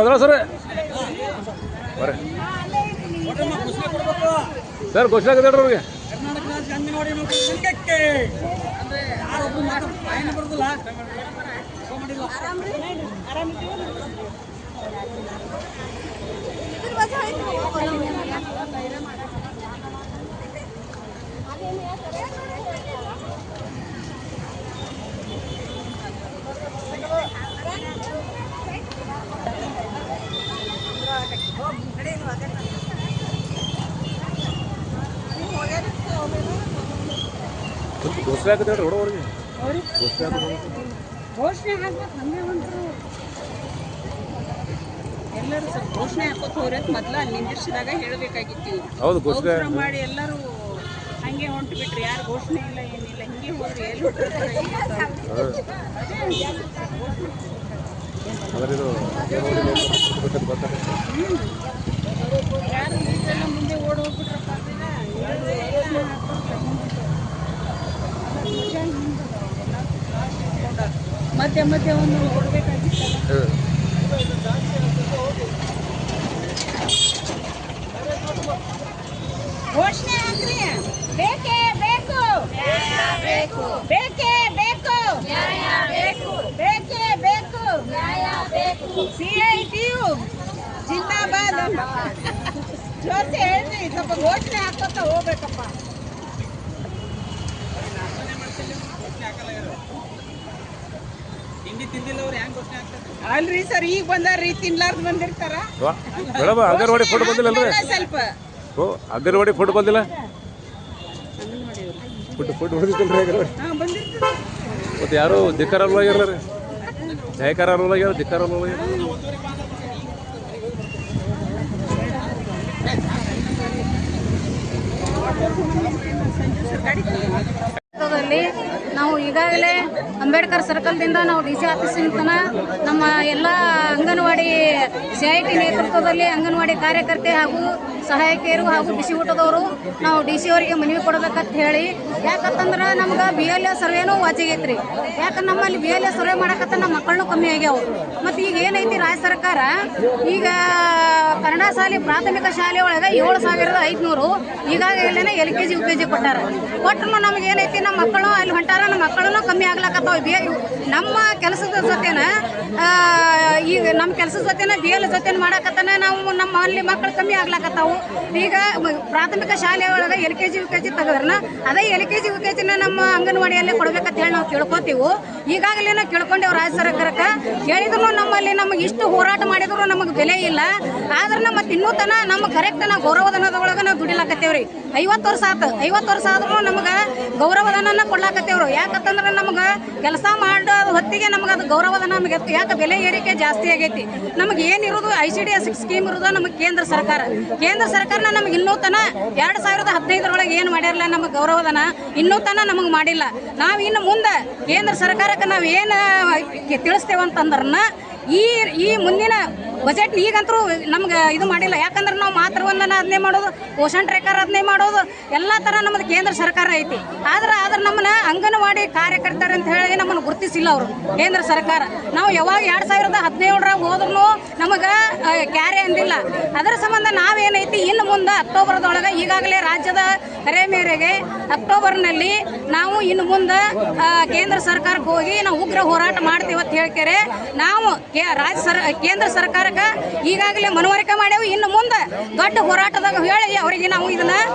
ಅದರ sir sir ಘೋಷಣೆ ಆಗಿದೆ ಅವ್ರಿಗೆ ಕರ್ನಾಟಕ ರಾಜ್ಯ ಅಂಗನವಾಡಿ ನೌಕರರ ಸಂಘಕ್ಕೆ ಘೋಷಣೆ ಆಗುತ್ತೆ ಹೊಡೋರಿಗೆ ಘೋಷಣೆ ಹಾಕ್ಬೇಕು ಹಂಗೆ ಹೊಂಟ್ರು ಎಲ್ಲರೂ ಸ್ವಲ್ಪ ಘೋಷಣೆ ಹಾಕೋತ ಹೋಗ್ರಿ ಅಂತ ಮೊದಲು ಅಲ್ಲಿ ನಿಂದಿರ್ಸಿದಾಗ ಹೇಳಬೇಕಾಗಿತ್ತು. ಹೌದು ಘೋಷಣೆ ಮಾಡಿ ಎಲ್ಲರೂ ಹಂಗೆ ಹೊಂಟು ಬಿಟ್ರಿ. ಯಾರು ಘೋಷಣೆ ಇಲ್ಲ ಏನಿಲ್ಲ ಹಿಂಗೆ ಹೋಗ್ರಿ ಎಲ್ಲಿ ಹೊಂಟಿರ್ತಾರೆ. ಯಾರು ಈಗೆಲ್ಲ ಮುಂದೆ ಓಡಿ ಹೋಗ್ಬಿಟ್ರಪ್ಪ ಮಧ್ಯೆ ಮಧ್ಯೆ ಒಂದು ಕೊಡ್ಬೇಕಾಗಿತ್ತು. ಘೋಷಣೆ ಹಾಕ್ರಿ. ಬೇಕೇ ಬೇಕು ಬೇಕು ಬೇಕೇ ಬೇಕು ನ್ಯಾಯ ಬೇಕು ಬೇಕೇ ಬೇಕು ನ್ಯಾಯ ಬೇಕು. CITU ಜಿಂದಾಬಾದ್. ಜೋರ್ಸಿ ಹೇಳ್ರಿ, ಸ್ವಲ್ಪ ಘೋಷಣೆ ಹಾಕೋತ ಹೋಗ್ಬೇಕಪ್ಪ. ಅಲ್ರಿ ಸರ್, ಈಗ ಬಂದಾರ್ರಿ, ತಿನ್ಲಾರ್ದು ಬಂದಿರ್ತಾರ. ಅಂಗನವಾಡಿ ಫೋಟೋ ಬಂದಿಲ್ಲ ಸ್ವಲ್ಪ ಅಂಗನವಾಡಿ ಫೋಟೋ ಬಂದಿಲ್ಲ. ಫೋಟೋ ಬಂದಿತ್ತಲ್ರಿ ಮತ್ತೆ ಯಾರು ಧಿಕ್ಕಾರ ಅಲ್ವಾಗ್ಯಾರ ರೀ, ಜಯಕಾರ ಅಲ್ವಾಗ್ಯಾರ, ಧಿಕ್ಕಾರ ಅಲ್ವಾಗ್ಯಾರ. ನಾವು ಈಗಾಗಲೇ ಅಂಬೇಡ್ಕರ್ ಸರ್ಕಲ್ದಿಂದ ನಾವು DC ಆಫೀಸಿನ ನಮ್ಮ ಎಲ್ಲ ಅಂಗನವಾಡಿ CIT ನೇತೃತ್ವದಲ್ಲಿ ಅಂಗನವಾಡಿ ಕಾರ್ಯಕರ್ತೆ ಹಾಗೂ ಸಹಾಯಕಿಯರು ಹಾಗೂ ಬಿಸಿ ಊಟದವರು ನಾವು DC ಅವರಿಗೆ ಮನವಿ ಕೊಡಬೇಕಂತ ಹೇಳಿ. ಯಾಕಂತಂದ್ರೆ ನಮ್ಗೆ BLA ಸರ್ವೇನೂ ವಾಚಿಗೈತ್ರಿ. ಯಾಕಂದ್ರೆ ನಮ್ಮಲ್ಲಿ BLA ಸರ್ವೆ ಮಾಡಕತ್ತ ನಮ್ಮ ಮಕ್ಕಳನ್ನೂ ಕಮ್ಮಿ ಆಗ್ಯಾವ. ಮತ್ತು ಈಗ ಏನೈತಿ, ರಾಜ್ಯ ಸರ್ಕಾರ ಈಗ ಕನ್ನಡ ಶಾಲೆ ಪ್ರಾಥಮಿಕ ಶಾಲೆ ಒಳಗೆ 7,500 ಈಗಾಗಲೇ LKG UKG ಕೊಟ್ಟಾರ. ಕೊಟ್ಟರು ನಮ್ಗೆ ಏನೈತಿ, ನಮ್ಮ ಮಕ್ಕಳು ಅಲ್ಲಿ ಹೊಂಟಾರ, ನಮ್ಮ ಮಕ್ಕಳನ್ನು ಕಮ್ಮಿ ಆಗ್ಲಾಕತ್ತಾವ. ನಮ್ಮ ಕೆಲಸದ ಜೊತೆನ ಈಗ ನಮ್ಮ ಕೆಲಸದ ಜೊತೆನ BLA ಜೊತೆ ಮಾಡಕತ್ತಾನ ನಾವು ನಮ್ಮಲ್ಲಿ ಮಕ್ಕಳು ಕಮ್ಮಿ ಆಗ್ಲಾಕತ್ತಾವು. ಈಗ ಪ್ರಾಥಮಿಕ ಶಾಲೆ ಒಳಗೆ LKG UKG ತೆಗೆದ್ರನ ಅದೇ LKG UKGನ ನಮ್ಮ ಅಂಗನವಾಡಿಯಲ್ಲೇ ಕೊಡ್ಬೇಕಂತ ಹೇಳಿ ನಾವು ಕೇಳ್ಕೊತೀವಿ. ಈಗಾಗಲೇ ನಾವು ಕೇಳ್ಕೊಂಡೇವು ರಾಜ್ಯ ಸರ್ಕಾರಕ್ಕೆ. ಹೇಳಿದ್ರು ನಮ್ಮಲ್ಲಿ ನಮಗೆ ಇಷ್ಟು ಹೋರಾಟ ಮಾಡಿದ್ರು ನಮಗೆ ಬೆಲೆ ಇಲ್ಲ. ಆದ್ರೆ ಮತ್ತೆ ಇನ್ನೂ ತನ ನಮ್ಮ ಕರೆಕ್ಟ್ ನಾವು ಗೌರವಧನದೊಳಗೆ ನಾವು ದುಡಿಲಾಕತ್ತೇವ್ರಿ. 50 ವರ್ಷ ಆತು. 50 ವರ್ಷ ಆದ್ರೂ ನಮಗೆ ಗೌರವಧನ ಕೊಡ್ಲಾಕತ್ತೇವ್ರು. ಯಾಕಂತಂದ್ರೆ ನಮ್ಗೆ ಕೆಲಸ ಮಾಡೋ ಹೊತ್ತಿಗೆ ನಮ್ಗೆ ಅದು ಗೌರವಧನ ನಮಗೆ ಯಾಕೆ ಬೆಲೆ ಏರಿಕೆ ಜಾಸ್ತಿ ಆಗೈತಿ. ನಮಗೆ ಏನಿರೋದು ICDS ಸ್ಕೀಮ್ ಇರೋದು ನಮಗೆ ಕೇಂದ್ರ ಸರ್ಕಾರನ ನಮಗೆ ಇನ್ನೂ ತನ 2015 ಏನು ಮಾಡಿರಲ್ಲ. ನಮಗೆ ಗೌರವಧನ ಇನ್ನೂ ತನ ನಮಗೆ ಮಾಡಿಲ್ಲ. ನಾವು ಇನ್ನು ಮುಂದೆ ಕೇಂದ್ರ ಸರ್ಕಾರಕ್ಕೆ ನಾವು ಏನು ತಿಳಿಸ್ತೇವಂತಂದ್ರನ್ನ ಈ ಮುಂದಿನ ಬಜೆಟ್ ಈಗಂತೂ ನಮ್ಗೆ ಇದು ಮಾಡಿಲ್ಲ. ಯಾಕಂದ್ರೆ ನಾವು ಮಾತೃವಂದನ ಅದನ್ನೇ ಮಾಡೋದು, ಪೋಷಣ್ ಟ್ರ್ಯಾಕರ್ ಅದನ್ನೇ ಮಾಡೋದು, ಎಲ್ಲ ಥರ ನಮ್ಮದು ಕೇಂದ್ರ ಸರ್ಕಾರ ಐತಿ. ಆದ್ರೆ ನಮ್ಮನ್ನ ಅಂಗನವಾಡಿ ಕಾರ್ಯಕರ್ತರು ಅಂತ ಹೇಳಿ ನಮ್ಮನ್ನು ಗುರುತಿಸಿಲ್ಲ ಅವರು ಕೇಂದ್ರ ಸರ್ಕಾರ. ನಾವು ಯಾವಾಗ 2017 ಹೋದ್ರೂ ನಮಗೆ ಕ್ಯಾರೆ ಅಂದಿಲ್ಲ. ಅದರ ಸಂಬಂಧ ನಾವೇನೈತಿ ಇನ್ನು ಮುಂದೆ ಅಕ್ಟೋಬರ್ದೊಳಗೆ ಈಗಾಗಲೇ ರಾಜ್ಯದ ಕರೆ ಮೇರೆಗೆ ಅಕ್ಟೋಬರ್ನಲ್ಲಿ ನಾವು ಇನ್ನು ಮುಂದೆ ಕೇಂದ್ರ ಸರ್ಕಾರಕ್ಕೆ ಹೋಗಿ ನಾವು ಉಗ್ರ ಹೋರಾಟ ಮಾಡ್ತೀವಿ ಅಂತ ಹೇಳ್ತಾರೆ. ನಾವು ಕೇಂದ್ರ ಸರ್ಕಾರಕ್ಕೆ ಈಗಾಗಲೇ ಮನವರಿಕೆ ಮಾಡೇವು. ಇನ್ನು ಮುಂದೆ ದೊಡ್ಡ ಹೋರಾಟದಾಗ ಹೇಳಿ ಅವರಿಗೆ ನಾವು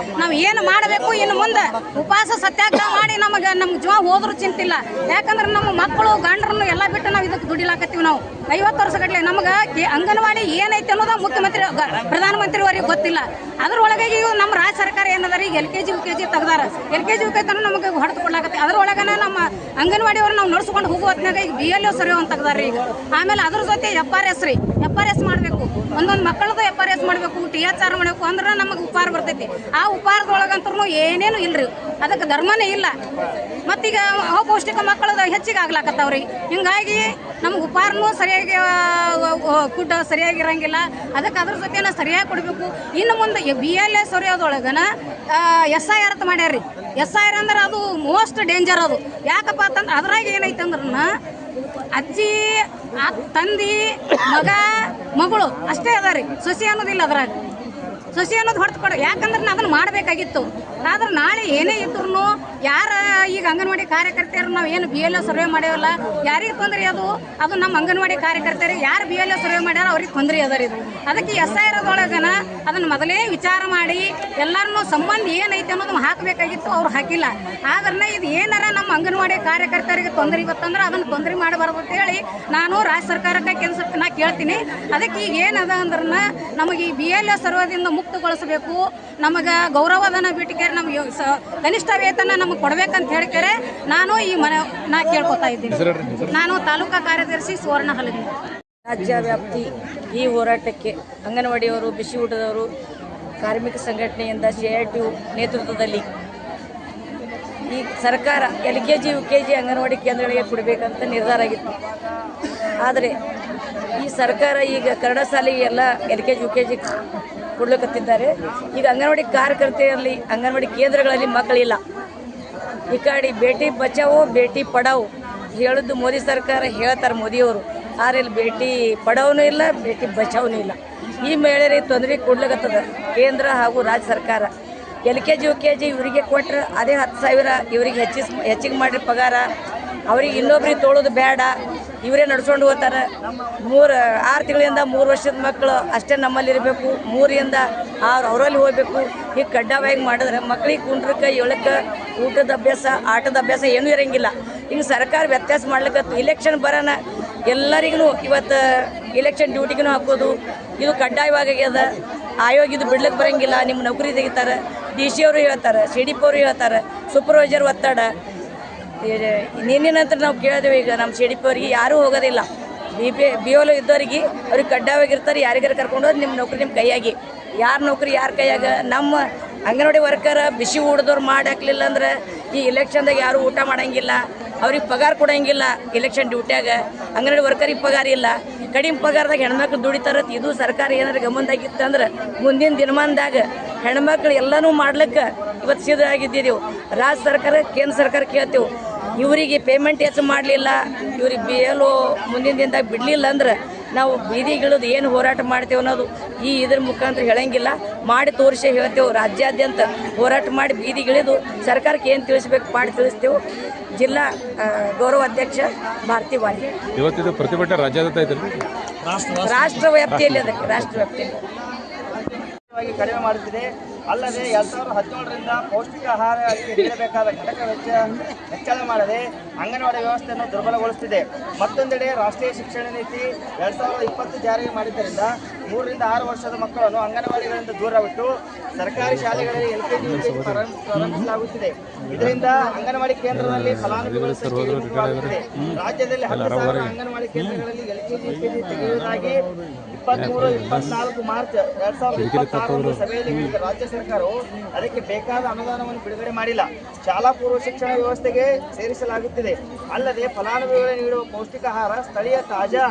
ಏನು ಮಾಡಬೇಕು, ಇನ್ನು ಮುಂದೆ ಉಪವಾಸ ಸತ್ಯಾಗ್ರಹ ಮಾಡಿ ನಮಗೆ ಜೀವ ಹೋದ್ರೂ ಚಿಂತಿಲ್ಲ. ಯಾಕಂದ್ರೆ ನಮ್ಮ ಮಕ್ಕಳು ಗಂಡರನ್ನು ಎಲ್ಲ ಬಿಟ್ಟು ನಾವು ಇದಕ್ಕೆ ದುಡಿಲಾಕತ್ತೀವಿ. ನಾವು 50 ವರ್ಷಗಟ್ಟಲೆ ನಮ್ಗೆ ಅಂಗನವಾಡಿ ಏನೈತೆ ಅನ್ನೋದು ಮುಖ್ಯಮಂತ್ರಿ ಪ್ರಧಾನಮಂತ್ರಿ ಅವರಿಗೆ ಗೊತ್ತಿಲ್ಲ. ಅದ್ರೊಳಗೆ ನಮ್ಮ ರಾಜ್ಯ ಸರ್ಕಾರ ಏನದ ಈಗ LKG UKG ತೆಗ್ದಾರ. LKG UKG ನಮಗೆ ಹೊಡೆದು ಕೊಡ್ಲಾಕತ್ತಿ. ಅದ್ರೊಳಗನ ನಮ್ಮ ಅಂಗನವಾಡಿಯವರು ನಾವು ನಡ್ಸ್ಕೊಂಡು ಹೋಗುವ ಹೊತ್ನಾಗ ಈಗ BLO ಸರಿ ಅಂತ ತೆಗ್ದಾರ ಈಗ. ಆಮೇಲೆ ಅದ್ರ ಜೊತೆ FRS ಮಾಡಬೇಕು, ಒಂದೊಂದು ಮಕ್ಕಳದು FRS ಮಾಡಬೇಕು, THR ಮಾಡಬೇಕು ಅಂದ್ರೆ ನಮಗೆ ಉಪಹಾರ ಬರ್ತೈತಿ. ಆ ಉಪಹಾರದೊಳಗಂತೂ ಏನೇನು ಇಲ್ರಿ, ಅದಕ್ಕೆ ಧರ್ಮನೇ ಇಲ್ಲ. ಮತ್ತೀಗ ಅಪೌಷ್ಟಿಕ ಮಕ್ಕಳದ ಹೆಚ್ಚಿಗೆ ಆಗ್ಲಾಕತ್ತವ್ರಿ. ಹಿಂಗಾಗಿ ನಮ್ಗೆ ಉಪಹಾರನೂ ಸರಿಯಾಗಿ ಫುಡ್ ಸರಿಯಾಗಿರಂಗಿಲ್ಲ. ಅದಕ್ಕೆ ಅದ್ರ ಜೊತೆ ಸರಿಯಾಗಿ ಕೊಡಬೇಕು. ಇನ್ನು ಮುಂದೆ BLA ಸರಿಯೋದೊಳಗನ SIR ಅಂತ ಮಾಡ್ಯಾರ್ರಿ. SIR ಅಂದ್ರೆ ಅದು ಮೋಸ್ಟ್ ಡೇಂಜರ್. ಅದು ಯಾಕಪ್ಪ ಅಂತಂದ್ರೆ ಅದ್ರಾಗ ಏನೈತೆ ಅಂದ್ರೆ ಅಜ್ಜಿ ತಂದಿ ಮಗ ಮಗಳು ಅಷ್ಟೇ ಅದ ರೀ. ಸೊಸಿ ಅನ್ನೋದಿಲ್ಲ ಅದ್ರಾಗ. ಸೊಸಿ ಅನ್ನೋದು ಹೊರತು ಕೊಡ. ಯಾಕಂದ್ರೆ ನಾನು ಅದನ್ನು ಮಾಡಬೇಕಾಗಿತ್ತು. ಆದ್ರೆ ನಾಳೆ ಏನೇ ಇದ್ರು ಯಾರ ಈಗ ಅಂಗನವಾಡಿ ಕಾರ್ಯಕರ್ತೆಯರು ನಾವು ಏನು BLO ಸರ್ವೆ ಮಾಡೇವಲ್ಲ, ಯಾರಿಗೆ ತೊಂದರೆ ಅದು ನಮ್ಮ ಅಂಗನವಾಡಿ ಕಾರ್ಯಕರ್ತರಿಗೆ ಯಾರು BLO ಸರ್ವೆ ಮಾಡ್ಯಾರ ಅವ್ರಿಗೆ ತೊಂದರೆ ಅದ ಇದು. ಅದಕ್ಕೆ SIR ಒಳಗನ ಅದನ್ನು ಮೊದಲೇ ವಿಚಾರ ಮಾಡಿ ಎಲ್ಲರನ್ನೂ ಸಂಬಂಧ ಏನೈತೆ ಅನ್ನೋದು ಹಾಕಬೇಕಾಗಿತ್ತು. ಅವ್ರು ಹಾಕಿಲ್ಲ. ಆದ್ರೆ ಇದು ಏನಾರ ನಮ್ಮ ಅಂಗನವಾಡಿ ಕಾರ್ಯಕರ್ತರಿಗೆ ತೊಂದರೆ ಇವತ್ತಂದ್ರೆ ಅದನ್ನು ತೊಂದರೆ ಮಾಡಬಾರ್ದು ಅಂತೇಳಿ ನಾನು ರಾಜ್ಯ ಸರ್ಕಾರಕ್ಕೆ ನಾ ಕೇಳ್ತೀನಿ. ಅದಕ್ಕೆ ಈಗ ಏನದ ಅಂದ್ರೆ ನಮಗೆ ಈ BLO ಸರ್ವದಿಂದ ಮುಕ್ತಗೊಳಿಸಬೇಕು. ನಮಗೆ ಗೌರವಧನ ಬಿಟ್ಟಿಗೆ ನಮ್ಗೆ ಕನಿಷ್ಠ ವೇತನ ನಮಗೆ ಕೊಡ್ಬೇಕಂತ ಹೇಳ್ತಾರೆ. ನಾನು ನಾ ಕೇಳ್ಕೊತಾ ಇದ್ದೀನಿ. ನಾನು ತಾಲೂಕಾ ಕಾರ್ಯದರ್ಶಿ ಸುವರ್ಣ ಹಲಗಿ. ರಾಜ್ಯ ವ್ಯಾಪ್ತಿ ಈ ಹೋರಾಟಕ್ಕೆ ಅಂಗನವಾಡಿಯವರು, ಬಿಸಿ ಊಟದವರು, ಕಾರ್ಮಿಕ ಸಂಘಟನೆಯಿಂದ CITU ನೇತೃತ್ವದಲ್ಲಿ ಈ ಸರ್ಕಾರ LKG UKG ಅಂಗನವಾಡಿ ಕೇಂದ್ರಗಳಿಗೆ ಕೊಡಬೇಕಂತ ನಿರ್ಧಾರ ಆಗಿತ್ತು. ಆದರೆ ಈ ಸರ್ಕಾರ ಈಗ ಕನ್ನಡ ಶಾಲೆಗೆ ಎಲ್ಲ LKG UKG ಕೊಡ್ಲಿಕ್ಕತ್ತಿದ್ದಾರೆ. ಈಗ ಅಂಗನವಾಡಿ ಕಾರ್ಯಕರ್ತೆಯಲ್ಲಿ ಅಂಗನವಾಡಿ ಕೇಂದ್ರಗಳಲ್ಲಿ ಮಕ್ಕಳಿಲ್ಲ. ಈ ಕಡೆ ಬೇಟಿ ಬಚಾವೋ ಬೇಟಿ ಪಡಾವೋ ಹೇಳೋದು ಮೋದಿ ಸರ್ಕಾರ ಹೇಳ್ತಾರೆ ಮೋದಿಯವರು. ಆದರೆ ಇಲ್ಲಿ ಬೇಟಿ ಪಡಾವನೂ ಇಲ್ಲ, ಬೇಟಿ ಬಚಾವನೂ ಇಲ್ಲ. ಈ ಮಹಿಳೆಯರಿಗೆ ತೊಂದರೆ ಕೊಡ್ಲಿಕ್ಕತ್ತದ ಕೇಂದ್ರ ಹಾಗೂ ರಾಜ್ಯ ಸರ್ಕಾರ. LKG UKG ಇವರಿಗೆ ಕೊಟ್ಟರೆ ಅದೇ 10,000 ಇವರಿಗೆ ಹೆಚ್ಚಿಗೆ ಮಾಡಿರಿ ಪಗಾರ. ಅವ್ರಿಗೆ ಇನ್ನೊಬ್ರಿಗೆ ತೊಳೋದು ಬೇಡ, ಇವರೇ ನಡ್ಸ್ಕೊಂಡು ಹೋಗ್ತಾರೆ. 6 ತಿಂಗಳಿಂದ 3 ವರ್ಷದ ಮಕ್ಕಳು ಅಷ್ಟೇ ನಮ್ಮಲ್ಲಿ ಇರಬೇಕು, 3ರಿಂದ 6 ಅವರಲ್ಲಿ ಹೋಗಬೇಕು. ಈಗ ಕಡ್ಡಾಯವಾಗಿ ಮಾಡಿದ್ರೆ ಮಕ್ಕಳಿಗೆ ಕುಂಡ್ರಕ್ಕೆ ಏಳಕ್ಕೆ ಊಟದ ಅಭ್ಯಾಸ, ಆಟದ ಅಭ್ಯಾಸ ಏನೂ ಇರೋಂಗಿಲ್ಲ. ಹಿಂಗೆ ಸರ್ಕಾರ ವ್ಯತ್ಯಾಸ ಮಾಡ್ಲಿಕ್ಕೆ ಇಲೆಕ್ಷನ್ ಬರೋಣ ಎಲ್ಲರಿಗೂ ಇವತ್ತು ಇಲೆಕ್ಷನ್ ಡ್ಯೂಟಿಗೂ ಹಾಕೋದು ಇದು ಕಡ್ಡಾಯವಾಗ್ಯದ. ಆಯೋಗ ಇದು ಬಿಡ್ಲಿಕ್ಕೆ ಬರೋಂಗಿಲ್ಲ, ನಿಮ್ಮ ನೌಕರಿ ತೆಗಿತಾರೆ. DC ಅವರು ಹೇಳ್ತಾರೆ, CDP ಅವರು ಹೇಳ್ತಾರೆ, ಸೂಪರ್ವೈಸರ್ ಒತ್ತಡ. ನಿನ್ನೆ ನಂತರ ನಾವು ಕೇಳಿದೆವು. ಈಗ ನಮ್ಮ CDP ಅವರಿಗೆ ಯಾರೂ ಹೋಗೋದಿಲ್ಲ. BLO ಇದ್ದವರಿಗೆ ಅವ್ರಿಗೆ ಕಡ್ಡಾಯವಾಗಿರ್ತಾರೆ. ಯಾರಿಗಾರು ಕರ್ಕೊಂಡು ಹೋದ್ರೆ ನಿಮ್ಮ ನೌಕರಿ ನಿಮ್ಮ ಕೈಯಾಗಿ. ಯಾರ ನೌಕರಿ ಯಾರ ಕೈಯಾಗ? ನಮ್ಮ ಅಂಗನವಾಡಿ ವರ್ಕರ್ ಬಿಸಿ ಊಟದವ್ರು ಮಾಡಿ ಹಾಕ್ಲಿಲ್ಲ ಅಂದ್ರೆ ಈ ಇಲೆಕ್ಷನ್ದಾಗ ಯಾರೂ ಊಟ ಮಾಡೋಂಗಿಲ್ಲ, ಅವ್ರಿಗೆ ಪಗಾರ ಕೊಡೋಂಗಿಲ್ಲ. ಇಲೆಕ್ಷನ್ ಡ್ಯೂಟಿಯಾಗ ಅಂಗನವಾಡಿ ವರ್ಕರಿಗೆ ಪಗಾರ ಇಲ್ಲ, ಕಡಿಮೆ ಪಗಾರದಾಗ ಹೆಣ್ಮಕ್ಳು ದುಡಿತಾರೆ. ಇದು ಸರ್ಕಾರ ಏನಾರು ಗಮನದಾಗಿತ್ತು ಅಂದ್ರೆ ಮುಂದಿನ ದಿನಮಾನದಾಗ ಹೆಣ್ಮಕ್ಳು ಎಲ್ಲನೂ ಮಾಡ್ಲಿಕ್ಕೆ ಇವತ್ತು ಸಿದ್ಧರಾಗಿದ್ದೀವಿ. ರಾಜ್ಯ ಸರ್ಕಾರ ಕೇಂದ್ರ ಸರ್ಕಾರ ಕೇಳ್ತೇವೆ, ಇವರಿಗೆ ಪೇಮೆಂಟ್ ಹೆಚ್ಚು ಮಾಡಲಿಲ್ಲ, ಇವ್ರಿಗೆ BLO ಮುಂದಿನ ದಿನದಾಗ ಬಿಡಲಿಲ್ಲ ಅಂದ್ರೆ ನಾವು ಬೀದಿಗಿಳಿದು ಏನು ಹೋರಾಟ ಮಾಡ್ತೇವೆ ಅನ್ನೋದು ಇದ್ರ ಮುಖಾಂತರ ಹೇಳಂಗಿಲ್ಲ, ಮಾಡಿ ತೋರಿಸಿ ಹೇಳ್ತೇವೆ. ರಾಜ್ಯಾದ್ಯಂತ ಹೋರಾಟ ಮಾಡಿ ಬೀದಿಗಿಳಿದು ಸರ್ಕಾರಕ್ಕೆ ಏನು ತಿಳಿಸ್ಬೇಕು ಮಾಡಿ ತಿಳಿಸ್ತೇವೆ. ಜಿಲ್ಲಾ ಗೌರವ ಅಧ್ಯಕ್ಷ ಭಾರತಿ ವಾಲಿ. ಇವತ್ತಿದು ಪ್ರತಿಭಟನೆ ರಾಜ್ಯಾದ್ಯಂತ ಐತೆ, ರಾಷ್ಟ್ರ ವ್ಯಾಪ್ತಿಯಲ್ಲಿ ಅದಕ್ಕೆ ರಾಷ್ಟ್ರ ವ್ಯಾಪ್ತಿಯಲ್ಲಿ ಕಡಿಮೆ ಮಾಡುತ್ತಿದೆ. ಅಲ್ಲದೆ 2017ರಿಂದ ಪೌಷ್ಟಿಕ ಆಹಾರಕ್ಕೆ ನೀಡಬೇಕಾದ ಘಟಕ ವೆಚ್ಚ ಹೆಚ್ಚಳ ಮಾಡದೆ ಅಂಗನವಾಡಿ ವ್ಯವಸ್ಥೆಯನ್ನು ದುರ್ಬಲಗೊಳಿಸುತ್ತಿದೆ. ಮತ್ತೊಂದೆಡೆ ರಾಷ್ಟ್ರೀಯ ಶಿಕ್ಷಣ ನೀತಿ 2020 ಜಾರಿಗೆ ಮಾಡಿದ್ದರಿಂದ 3ರಿಂದ 6 ವರ್ಷದ ಮಕ್ಕಳನ್ನು ಅಂಗನವಾಡಿಗಳಿಂದ ದೂರವಿಟ್ಟು ಸರ್ಕಾರಿ ಶಾಲೆಗಳಲ್ಲಿ LKG UKG ಪ್ರಾರಂಭಿಸಲಾಗುತ್ತಿದೆ. ಇದರಿಂದ ಅಂಗನವಾಡಿ ಕೇಂದ್ರದಲ್ಲಿ ಫಲಾನುಭವಿಗಳ ಸಂಖ್ಯೆ ಇಳಿಮುಖವಾಗುತ್ತಿದೆ. ರಾಜ್ಯದಲ್ಲಿ 10,000 ಅಂಗನವಾಡಿ ಕೇಂದ್ರಗಳಲ್ಲಿ LKG UKG ತೆಗೆಯುವುದಾಗಿ 23-24 ಮಾರ್ಚ್ 2026 ಸಭೆಯಲ್ಲಿ ಹೇಳಿದ ರಾಜ್ಯ ಸರ್ಕಾರವು ಅದಕ್ಕೆ ಬೇಕಾದ ಅನುದಾನವನ್ನು ಬಿಡುಗಡೆ ಮಾಡಿಲ್ಲ. ಶಾಲಾ ಪೂರ್ವ ಶಿಕ್ಷಣ ವ್ಯವಸ್ಥೆಗೆ ಸೇರಿಸಲಾಗುತ್ತಿದೆ. ಅಲ್ಲದೆ ಫಲಾನುಭವಿಗಳು ನೀಡುವ ಪೌಷ್ಟಿಕ ಆಹಾರ ಸ್ಥಳೀಯ ತಾಜಾ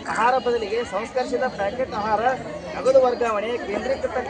ಆಹಾರ ಬದಲಿಗೆ ಸಂಸ್ಕರಿಸಿದ ಪ್ಯಾಕೆಟ್ ಆಹಾರ, ನಗದು ವರ್ಗಾವಣೆ, ಕೇಂದ್ರೀಕೃತ